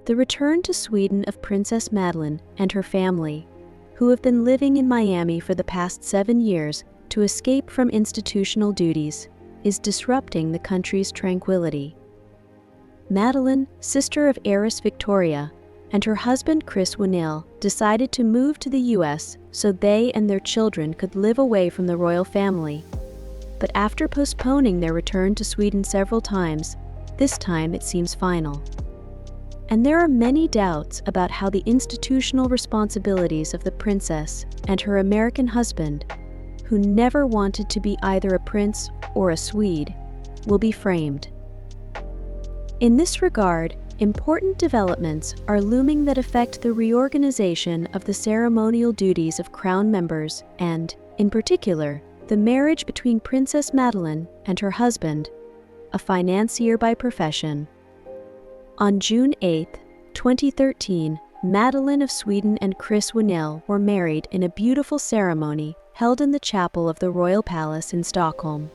The return to Sweden of Princess Madeleine and her family, who have been living in Miami for the past 7 years to escape from institutional duties, is disrupting the country's tranquility. Madeleine, sister of heiress Victoria, and her husband Chris Winnell decided to move to the U.S. so they and their children could live away from the royal family. But after postponing their return to Sweden several times, this time it seems final. And there are many doubts about how the institutional responsibilities of the princess and her American husband, who never wanted to be either a prince or a Swede, will be framed. In this regard, important developments are looming that affect the reorganization of the ceremonial duties of crown members and, in particular, the marriage between Princess Madeleine and her husband, a financier by profession. On June 8, 2013, Madeleine of Sweden and Chris Winnell were married in a beautiful ceremony held in the chapel of the Royal Palace in Stockholm.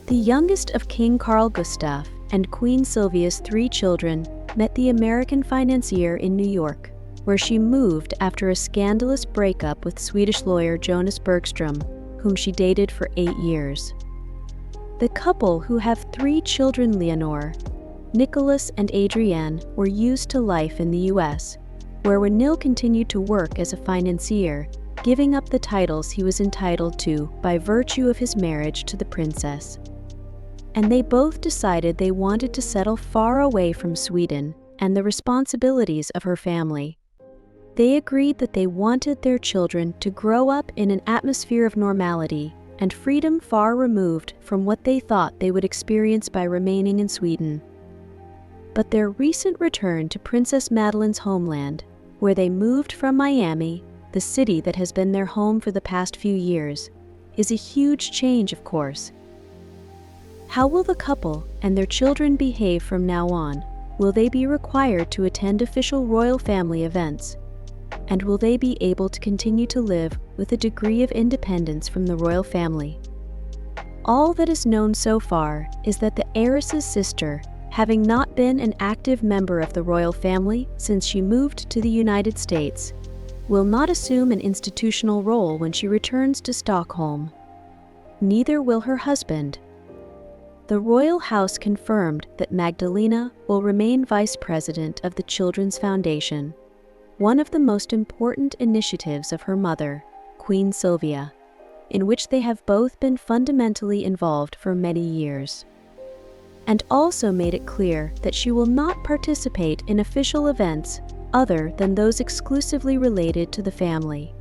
The youngest of King Carl Gustaf and Queen Sylvia's 3 children met the American financier in New York, where she moved after a scandalous breakup with Swedish lawyer Jonas Bergström, whom she dated for 8 years. The couple, who have 3 children, Leonore, Nicholas and Adrienne, were used to life in the U.S., where Winnell continued to work as a financier, giving up the titles he was entitled to by virtue of his marriage to the princess. And they both decided they wanted to settle far away from Sweden and the responsibilities of her family. They agreed that they wanted their children to grow up in an atmosphere of normality and freedom far removed from what they thought they would experience by remaining in Sweden. But their recent return to Princess Madeleine's homeland, where they moved from Miami, the city that has been their home for the past few years, is a huge change, of course. How will the couple and their children behave from now on? Will they be required to attend official royal family events? And will they be able to continue to live with a degree of independence from the royal family? All that is known so far is that the heiress's sister, having not been an active member of the royal family since she moved to the United States, will not assume an institutional role when she returns to Stockholm. Neither will her husband. The royal house confirmed that Magdalena will remain vice president of the Children's Foundation, one of the most important initiatives of her mother, Queen Sylvia, in which they have both been fundamentally involved for many years, and also made it clear that she will not participate in official events other than those exclusively related to the family.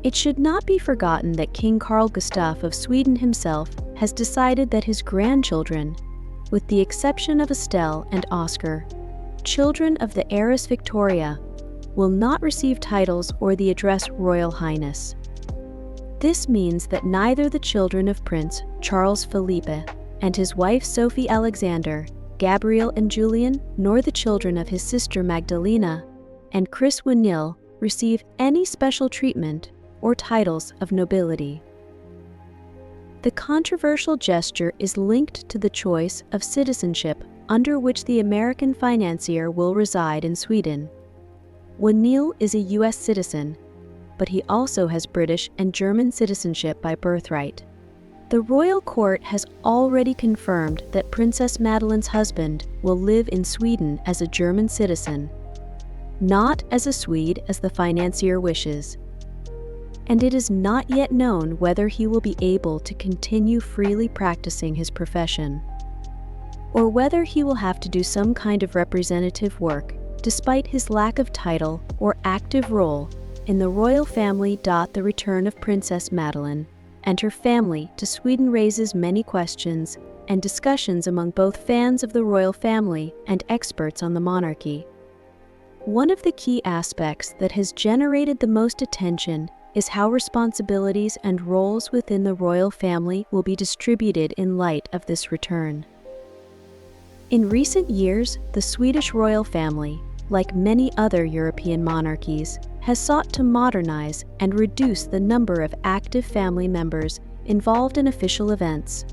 It should not be forgotten that King Carl Gustaf of Sweden himself has decided that his grandchildren, with the exception of Estelle and Oscar, children of the heiress Victoria, will not receive titles or the address Royal Highness. This means that neither the children of Prince Charles Philippe and his wife Sophie Alexander, Gabriel and Julian, nor the children of his sister Magdalena and Chris Winnell receive any special treatment or titles of nobility. The controversial gesture is linked to the choice of citizenship under which the American financier will reside in Sweden. Winnell is a U.S. citizen, but he also has British and German citizenship by birthright. The royal court has already confirmed that Princess Madeleine's husband will live in Sweden as a German citizen, not as a Swede as the financier wishes. And it is not yet known whether he will be able to continue freely practicing his profession, or whether he will have to do some kind of representative work despite his lack of title or active role in the royal family. The return of Princess Madeleine and her family to Sweden raises many questions and discussions among both fans of the royal family and experts on the monarchy. One of the key aspects that has generated the most attention is how responsibilities and roles within the royal family will be distributed in light of this return. In recent years, the Swedish royal family, like many other European monarchies, has sought to modernize and reduce the number of active family members involved in official events.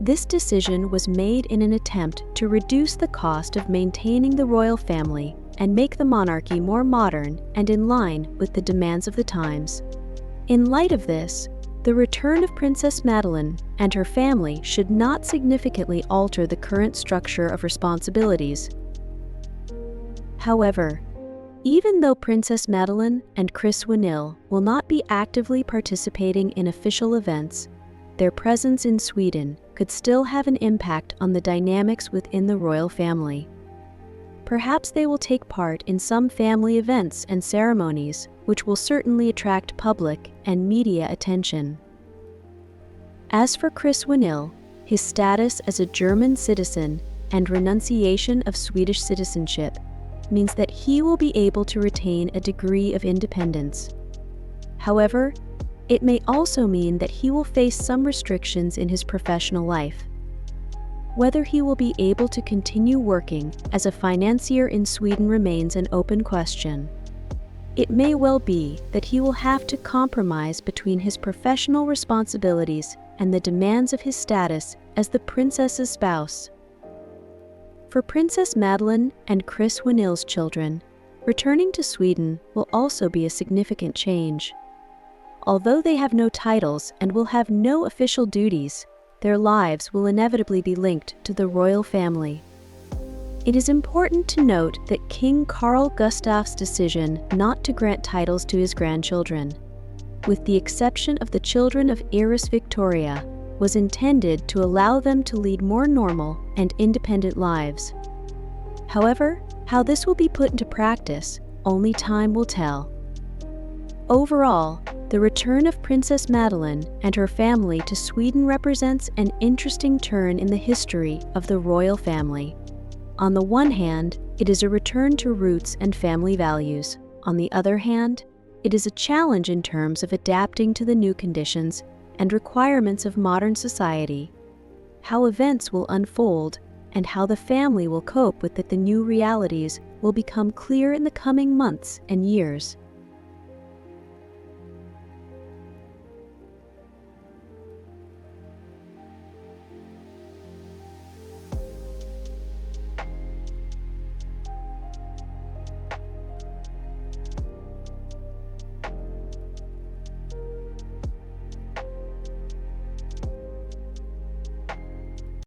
This decision was made in an attempt to reduce the cost of maintaining the royal family and make the monarchy more modern and in line with the demands of the times. In light of this, the return of Princess Madeleine and her family should not significantly alter the current structure of responsibilities. However, even though Princess Madeleine and Chris Winnil will not be actively participating in official events, their presence in Sweden could still have an impact on the dynamics within the royal family. Perhaps they will take part in some family events and ceremonies, which will certainly attract public and media attention. As for Chris Winnil, his status as a German citizen and renunciation of Swedish citizenship means that he will be able to retain a degree of independence. However, it may also mean that he will face some restrictions in his professional life. Whether he will be able to continue working as a financier in Sweden remains an open question. It may well be that he will have to compromise between his professional responsibilities and the demands of his status as the princess's spouse. For Princess Madeleine and Chris Winnil's children, returning to Sweden will also be a significant change. Although they have no titles and will have no official duties, their lives will inevitably be linked to the royal family. It is important to note that King Carl Gustaf's decision not to grant titles to his grandchildren, with the exception of the children of Heiress Victoria, was intended to allow them to lead more normal and independent lives. However, how this will be put into practice, only time will tell. Overall, the return of Princess Madeleine and her family to Sweden represents an interesting turn in the history of the royal family. On the one hand, it is a return to roots and family values. On the other hand, it is a challenge in terms of adapting to the new conditions and requirements of modern society. How events will unfold and how the family will cope with the new realities will become clear in the coming months and years.